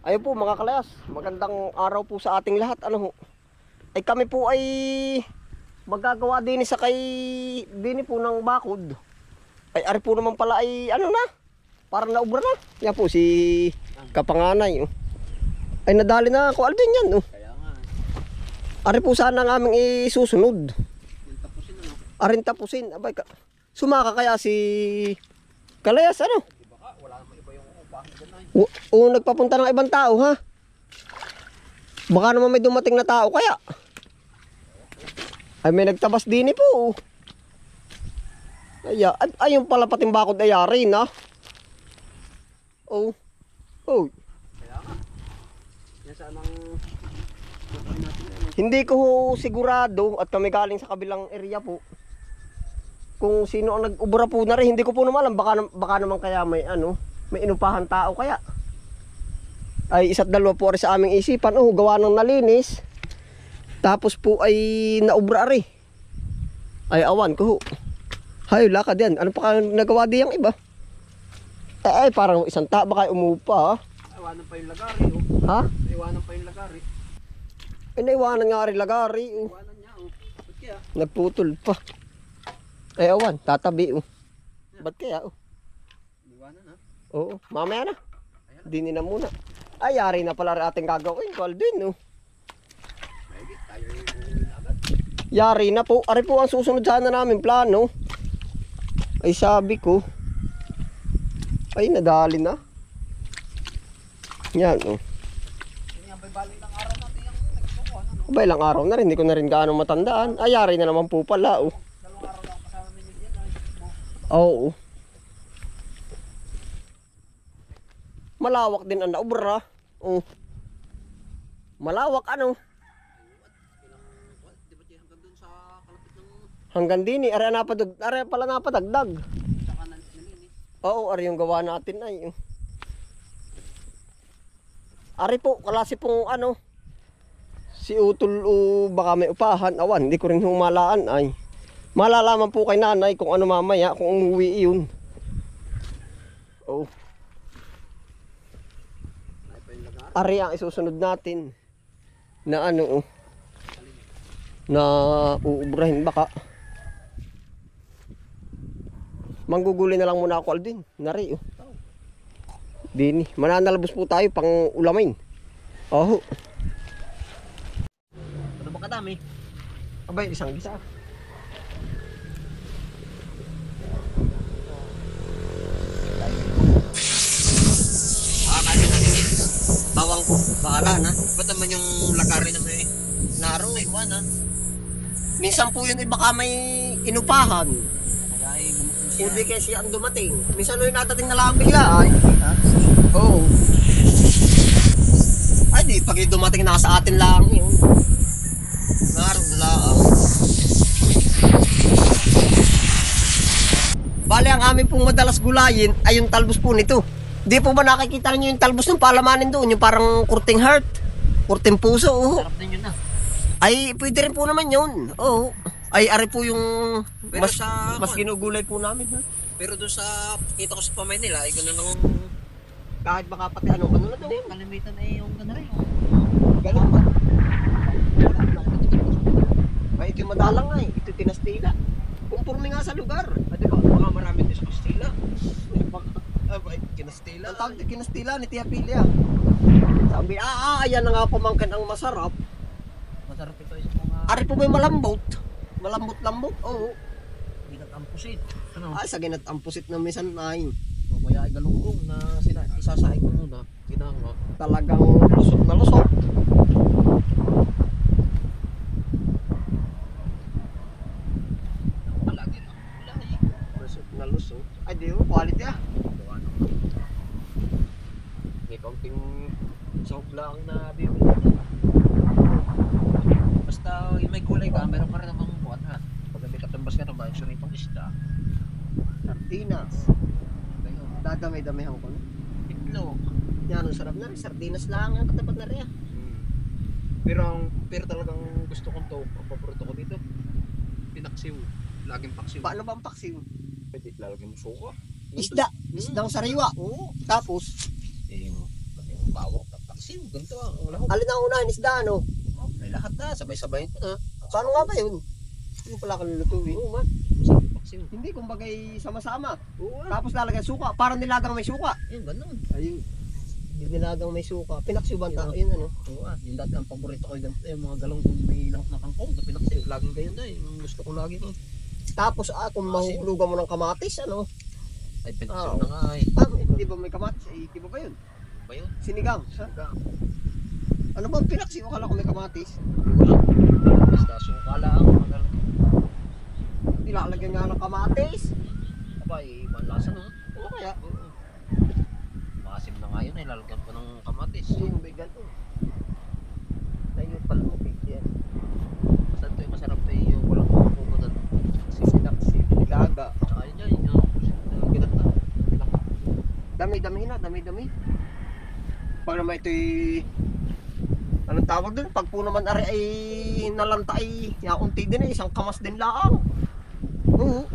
Ayun po mga kalayas, magandang araw po sa ating lahat. Ano ho? Ay kami po ay magagawa din sa kay din po ng bakod. Ay ari po naman pala ay ano na, parang naubra na. Yan po si kapanganay. Oh. Ay nadali na ako Aldin yan. Oh. Kaya nga. Ari po sana ng aming isusunod. Tapusin ano? Arin tapusin. Abay ka. Sumaka kaya si kalayas ano? Baka wala naman iba yung upahan dyan ay. O nagpapunta ng ibang tao ha? Baka naman may dumating na tao kaya. Ay may nagtabas din po. Ayun pala pating bakod ay yari na. Oh. Oh. Kaya nga. Yan sanang Hindi ko ho sigurado at kami galing sa kabilang area po. Kung sino ang nag-ubra po na rin, hindi ko po naman alam. Baka naman kaya may ano, may inupahan tao kaya. Ay isa't dalawa po rin sa aming isipan. Oh, gawa ng nalinis. Tapos po ay naubra rin. Ay awan ko ho. Hay, lakad yan. Ano pa nagawa di yung iba? Ay, parang isang tao baka umupa ha. iwanan pa yung lagari. Oh. Ha? Iwanan pa yung lagari. Ay, naiwanan nga rin lagari. Oh. Iwanan niya. Oh. Ba't kaya? Nagputol pa. Ay awan, tatabi oh. Ba't kaya oh? Iwanan ha? Oo, mamaya na. Dinin na muna. Ay, yari na pala rin ating gagawin. Aldin, oh. Mayigit tayo yung agad. Yari na po. Ari po ang susunod sana namin plano. Ay, sabi ko. Ay, nadali na. Yan, oh. Yan ba'y balik ng araw natin yung nagsukuhan ano? Aba, ilang araw na rin. Hindi ko na rin gaano matandaan. Ay, yari na naman po pala, oh. Dalawang araw lang kasama ninyo dyan ay. Oo. Malawak din ang naubra. Oh. Malawak ano. Di ba dyan hanggang dun sa kalapit ng Hanggang dini, ari pala napadagdag. sa kanan nilinis? Oo, ari yung gawa natin ay. Ari po, klase pong ano. Si Utol o baka may upahan. Awan, hindi ko rin humalaan ay. Malalaman po kay nanay kung ano mamaya, kung umuwi yun. Oh. Ay pa yung lagari. Ari ang isusunod natin. Na ano oh. Na uubrahin baka. Mangguguli na lang muna ako Aldin. Nari oh. Dini. Mananalabos po tayo pang ulamin. Oh. Ano ba kadami? Abay, isang gisa. Kasi nalinis. Bawang po. Bahala na. Ba't naman yung lagari na may Naro. iwanan? Minsan po yun baka may inupahan. Kaya ay gumutin siya. Hindi kasi ang dumating. Minsan yung natating na lang bigla ay. Oo. Ay di, pag yung dumating na sa atin lang yun. Naro na lang. Bale ang amin pong madalas gulayin ay yung talbos po nito. Di po ba nakikita niyo yung talbos ng palamanin doon? Yung parang kurting heart. Kurting puso. Oh. Sarap din yun na. Ay, pwede rin po naman yun. Oo. Ay, ari po yung Pero mas, sa- mas ginugulay po namin. Ha? Pero doon sa kita ko sa pamay nila ay gano'n ang Kahit baka pati ano na hindi, kalimitan ay yung gano'n rin. Ganun ba? Ay, ito yung madalang nga eh. Ito yung tinastila. Kumpurmi nga sa lugar. Di ba? Mga marami din sa Kastila. Ay, kinastila. Ang tawag din kinastila ni Tia Pilia. Sabi, ayan na nga pamangkin ang masarap. Masarap ito sa mga Ari po may malambot. Malambot-lambot. Oo. ginat-ampusit. Ano? Ay, sa ginat-ampusit na minsan ay O kaya ay galunggong na isasaing mo muna. Ginanga. talagang lusot na lusot. Palagi na. Kulay. Lusot na lusot. Ay, di mo. Quality ah. May kaunting sahog lang na bibili. Basta yung may kulay ka, meron ka rin namang buwan ha. Pag may katambas ka naman, suri pang isda. Sardinas. Ganyan. Dadamay-damihan ko na. Itlog. Yan, ang sarap na rin. Sardinas lang ang katapat na rin ah. Pero talagang gusto kong to, ang paborito ko dito. Pinaksiw. Laging paksiw. Paano ba ang paksiw? Pwede lalagyan mo suka. Isda. Isdang sariwa. Oo. Tapos, Yung bawang tatak. paksiw, ganito ang lahok. Alin ang unahin isda, ano? Oh, may lahat na, sabay-sabay ko na. Paano nga ba yun? Hindi pala kalulutuin. Oo man, masarap paksiw. Hindi, kumbagay sama-sama. Oo Tapos lalagyan suka. Parang nilagang may suka. Ayun, ganun. Ayun. Nilagang may suka. Pinaksiuban ta. Yun ano. Oo yung dati ang paborito ko yung mga galong kung may lahok na kangkong na pinaksiw. Laging ganyan na yung gusto ko lagi mo. Tapos kung mahulugan mo ng kamatis, ano? Ay, pinaksiw Oo. na nga eh. Hindi ba may kamatis? Ay, di ba ba yun? Ba yun? Sinigang. Ano ba ang pinaksiw? Akala ko may kamatis. Basta suka lang. Nilalagyan nga ng kamatis. Aba, ibang lasa na. Oo kaya. Oo. Maasim na nga yun, lalagyan ko ng kamatis. Yung bigan to. Ayun pala mo, big yan. Basta ito yung masarap na yung walang kukunan. Sinaksi, nilaga. Tsaka yun yan, yung ginata. Dami-dami na, dami-dami. Pag naman ito'y anong tawag dun? Pag po naman ari ay nalanta ay yakunti din eh, isang kamas din laang. Oo.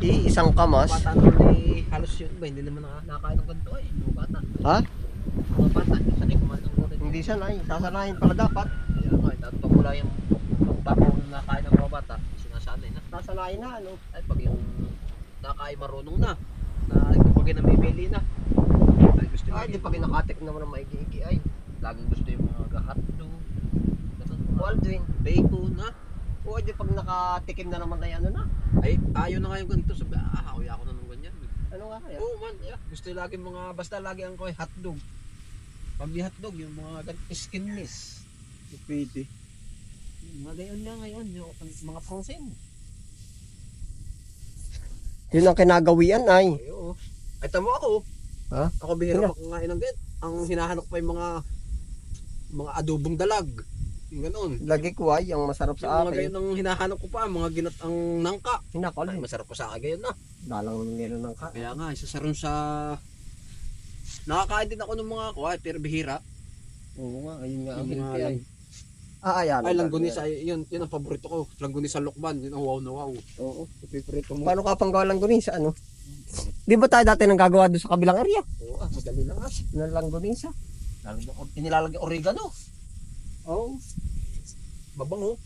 Isang kamas. Bata naman eh, halos yun ba? Hindi naman nakakain ng ganito eh, mga bata. Ha? Mga bata, yung sanay kumain ng ganito. Hindi sanay, sasanayin pala dapat. Kaya nga, dapat pag wala yung pagbabaw na nakain ng mga bata, sinasanay na. Sasanayin na ano. Ay, pag yung nakain marunong na pag namimili na. Ay, gusto Ay, di pag nakatik naman ng maigi-igi ay. laging gusto yung mga hotdog, ganun, mga Waldwin. bacon na. O di pag nakatikim na naman ay ano na. Ay, ayaw na nga yung ganito. Sabi, hakuya ako na ng ganyan. Ano nga kaya? Oo man, yeah. Gusto yung lagi mga, basta lagi ang koy hotdog. Pag di hotdog, yung mga skinless. Pwede. Mga gayon na ngayon, yung mga frozen. Yun ang kinagawian ay. Ay, oo. Ay, tamo ako. Ha? Ako bihira makain ng ganyan. Ang hinahanap pa yung mga adobong dalag. Yung ganoon. Lagi ko ay, ang masarap Yung sa mga akin. gayon ang hinahanap ko pa, mga ginatang nangka. Hinakol. Ay, masarap pa sa akin gayon na. Dalang nila ng ka. Kaya nga, isa sa ron sa... Nakakain din ako ng mga pero bihira. Oo nga, ayun nga ang Yung mga healthy ay. Ayan. ay, langgonisa, yun ang paborito ko. Langgonisa lokban, yun ang wow na wow. Oo. Piprito mo. Paano ka pang gawa langgonisa, ano? Di ba tayo dati nang gagawa doon sa kabilang area? Oo, madali lang nga. Ng langgonisa? Inilalagay oregano. Oo. Mabango.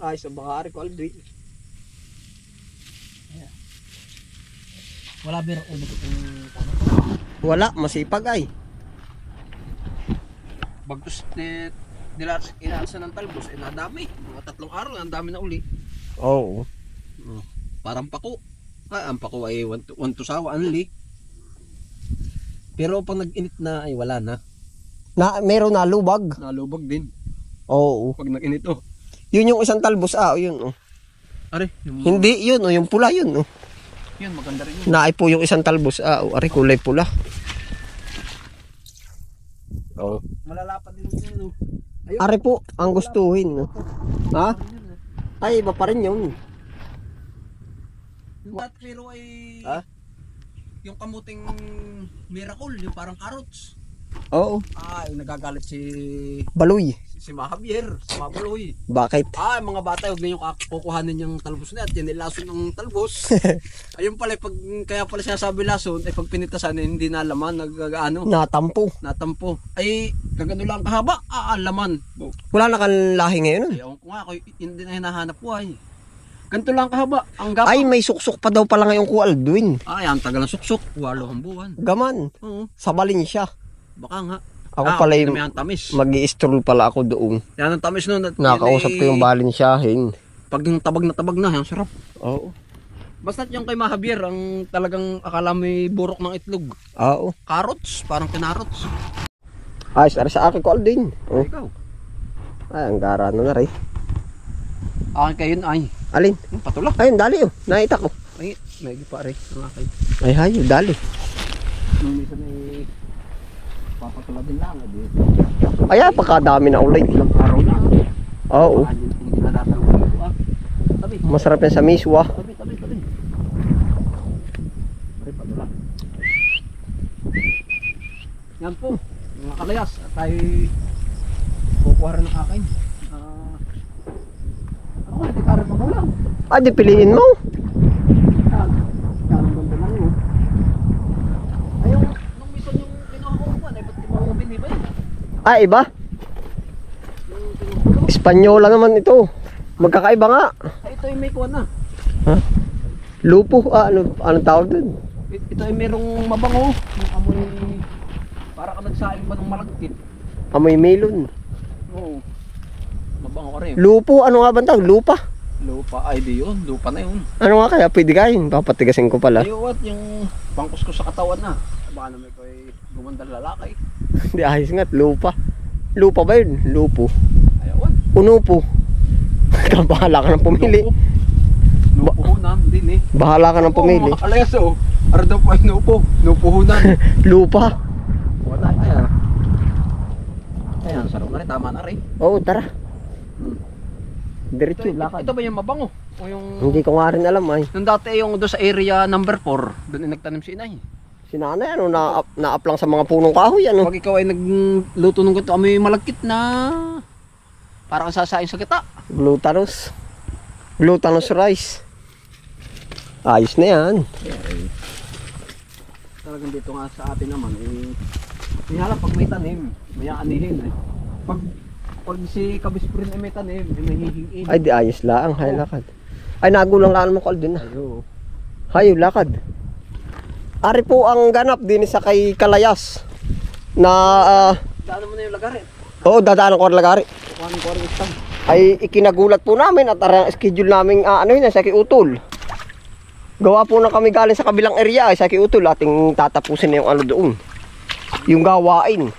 Ay, sa baka ari ko Aldrin. Wala biro ulo ko itong Wala, masipag ay. bagtos inaalsa ng talbos, nadami. Mga 3 araw, ang dami na uli. Oo. Parang pako. Ang pako ay 1 to sawa, anli. Pero pag nag-init na, ay wala na. Meron na lubag. Nalubog din. Oo. Pag nag-init, oh. Yun yung isang talbos, yun oh. Are, yung, Hindi, yun oh, yung pula yun oh. yun, maganda rin yun. Naay po yung isang talbos, ari kulay pula. Oo. Malalapad din yung ano. Ari po, ang gustuhin no. Ha? Ay, iba pa rin yun. Yung tatlero ay... Ha? Yung kamuting miracle, yung parang carrots. Oo. Yung nagagalit si Baloy. Mahabier, si Mabaloy. Bakit? Mga bata, huwag na yung kukuhanin yung talbos na at yan nilason ng talbos. Ayun pala, kaya pala sinasabi lason, pag pinitasan, hindi na laman, Natampo. natampo. Ay, gagano lang kahaba, laman. Wala na kang lahi ngayon. Ayaw ko nga, hindi na hinahanap ko ay. Ganito lang kahaba, ang gapa. Ay, may suksok pa daw pala ngayon ko Aldwin. Ang tagal ng suksok, 8 ang buwan. Gaman. Oo, Sa Valencia. baka nga. Ako pala yung may tamis. mag-i-stroll pala ako doon. Yan ang tamis nun. Nakausap ko yung Valenciahin. Pag yung tabag na, ang sarap. Oo. Basta yung kay Mahabier, ang talagang akala may burok ng itlog. Oo. Carrots, parang kinarots. Ayos, ari sa akin ko Aldwin. Oh. Ikaw. Ay, ang gara na rin. Akin kayo ay. Alin? Patula. Ayun, dali oh. Nakita ko. Ay, may pare. Ang akin. Ay, hayo, dali. Nung isa may papatula din lang. Ay, pagkadami na ulit. Ilang araw na. Oo. Hindi na natanong dito Tabi. Masarap yan sa miswa. Tabi. Pare, patula. Yan po. Mga kalayas. At tayo kukuha rin ng akin. Ako, hindi ka rin magulang. Di piliin mo. Ah, iba? Espanyola naman ito. Magkakaiba nga. Ay, ito ay may kuha na. Ha? Lupo. Anong tawag dun? Ito ay merong mabango. Yung amoy, para ka nagsaing ba ng malagkit. Amoy melon. Oo. Mabango ka rin. Lupo, ano nga ba ang tawag? Lupa? Lupa, ay di yun. Lupa na yun. Ano nga kaya? Pwede kain. Papatigasin ko pala. Ay, what? Yung bangkos ko sa katawan na. Baka naman ko ay gumandang lalaki. Hindi, ayos nga. Lupa. Lupa ba yun? Lupo. Ayawan. Unupo. Bahala ka nang pumili. Nupuhunan din eh. Bahala ka nang pumili. Oo, alayas oh. Ara daw po ay nupuhunan. Lupa. Wala, ayan. Ayan, sarap na rin. Tama na rin. Oo, tara. Diretso, Ito, lakad. ito ba yung mabango? O yung... Hindi ko nga rin alam ay. Nung dati yung doon sa area number 4, doon ay nagtanim si inay. Si nanay, na-up lang sa mga punong kahoy, ano? Pag ikaw ay nagluto ng ganito, may malagkit na parang sasaing sa kita. Glutinous. Glutinous rice. Ayos na yan. Talagang dito nga sa atin naman, kaya pag may tanim, may aanihin eh. Pag si Kabisprin ay may tanim, may hihingin. Ay, di ayos lang. Hay, lakad. Ay, nagulang ka mo, Kaldun. Ayo. Hayo, lakad. Ari po ang ganap din sa kay Kalayas. Na, Daan mo na yung lagarit. oo, dadaan ko ang lagari. Kuhanin ko rin isang. Ay, ikinagulat po namin at schedule namin, ano yun, sa Kiutol. Gawa po na kami galing sa kabilang area, ay sa Kiutol. Ating tatapusin na yung ano doon. Yung gawain.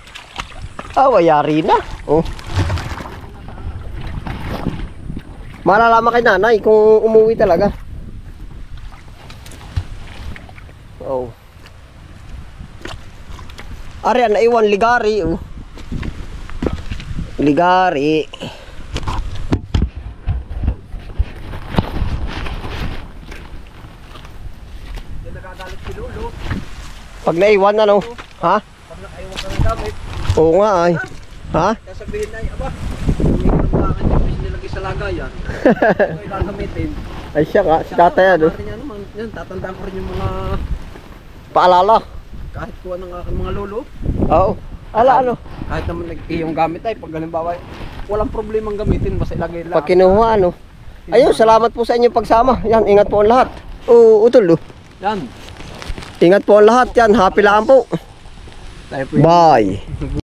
Wayari na. Oh. Malalaman kay nanay kung umuwi talaga. Oh. Ari, naiwan ligari. Oh. Ligari. Hindi nagagalit si Lolo. Pag naiwan, ano? Ha? Pag nakaiwan ka ng gamit, Oo nga ay. Ha? sasabihin na, aba, hindi ko naman akin yung bis nilagay sa lagayan. Ito ay gagamitin. Ay siya nga, si tatay ano. Yan, tatandaan ko rin yung mga Paalala. kahit kuha ng aking mga lolo. Oo. Ala ano. Kahit naman yung gamit ay pag halimbawa walang problemang gamitin basta ilagay lang. Pag kinuha ano. Ayun, salamat po sa inyong pagsama. Yan, ingat po ang lahat. Oo, utol. Yan. Ingat po ang lahat. Yan, happy lang po. Tayo po Bye.